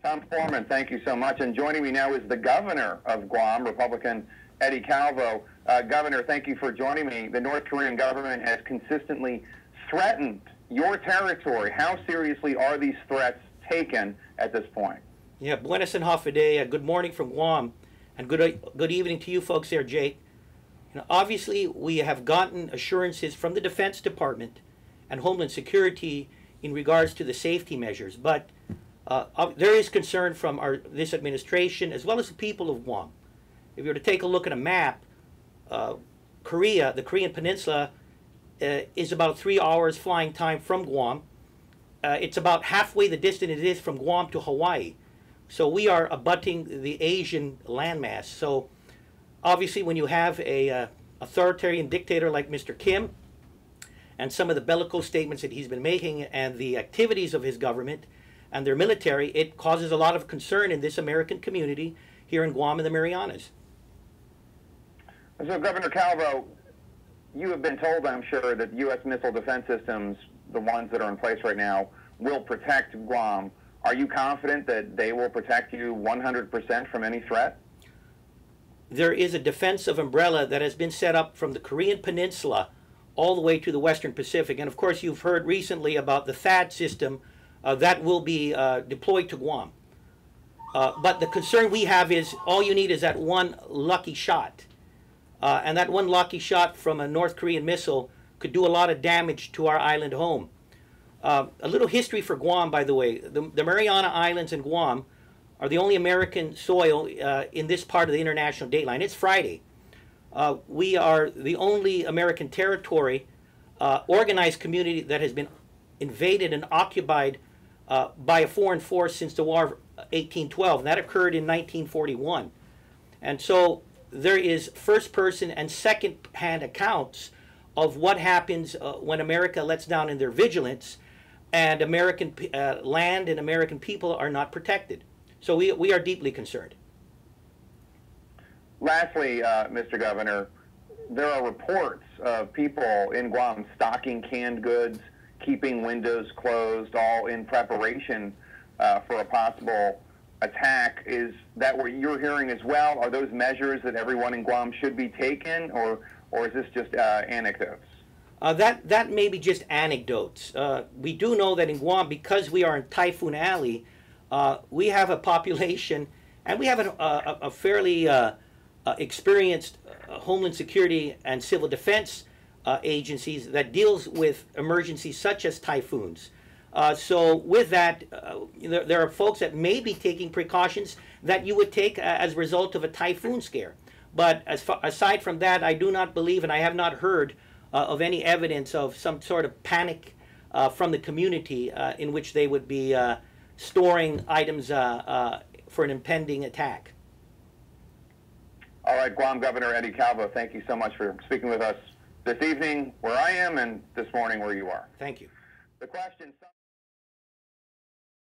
Tom Foreman, thank you so much. And joining me now is the governor of Guam, Republican Eddie Calvo. Governor, thank you for joining me. The North Korean government has consistently threatened your territory. How seriously are these threats taken at this point? Yeah, buenas and hafide. Good morning from Guam, and good evening to you folks there, Jake. Obviously, we have gotten assurances from the Defense Department and Homeland Security in regards to the safety measures, but there is concern from this administration as well as the people of Guam. If you were to take a look at a map, Korea, the Korean Peninsula, is about 3 hours flying time from Guam. It's about halfway the distance it is from Guam to Hawaii. So we are abutting the Asian landmass. So obviously when you have a authoritarian dictator like Mr. Kim and some of the bellicose statements that he's been making and the activities of his government and their military, it causes a lot of concern in this American community here in Guam and the Marianas. So Governor Calvo, you have been told, I'm sure, that U.S. missile defense systems, the ones that are in place right now, will protect Guam. Are you confident that they will protect you 100% from any threat? There is a defensive umbrella that has been set up from the Korean Peninsula all the way to the Western Pacific. And of course, you've heard recently about the THAAD system that will be deployed to Guam. But the concern we have is all you need is that one lucky shot. And that one lucky shot from a North Korean missile could do a lot of damage to our island home. A little history for Guam, by the way. The Mariana Islands and Guam are the only American soil in this part of the international date line. It's Friday. We are the only American territory, organized community that has been invaded and occupied by a foreign force since the War of 1812. And that occurred in 1941. And so there is first-person and second-hand accounts of what happens when America lets down in their vigilance and American land and American people are not protected. So we are deeply concerned. Lastly, Mr. Governor, there are reports of people in Guam stocking canned goods, keeping windows closed, all in preparation for a possible attack. Is that what you're hearing as well? Are those measures that everyone in Guam should be taking, or is this just anecdotes? That may be just anecdotes. We do know that in Guam, because we are in Typhoon Alley, we have a population, and we have a fairly experienced Homeland Security and civil defense agencies that deals with emergencies such as typhoons. So with that, there are folks that may be taking precautions that you would take as a result of a typhoon scare. But aside from that, I do not believe, and I have not heard of any evidence of some sort of panic from the community in which they would be storing items for an impending attack. All right, Guam Governor Eddie Calvo, thank you so much for speaking with us this evening where I am and this morning where you are. Thank you. The question...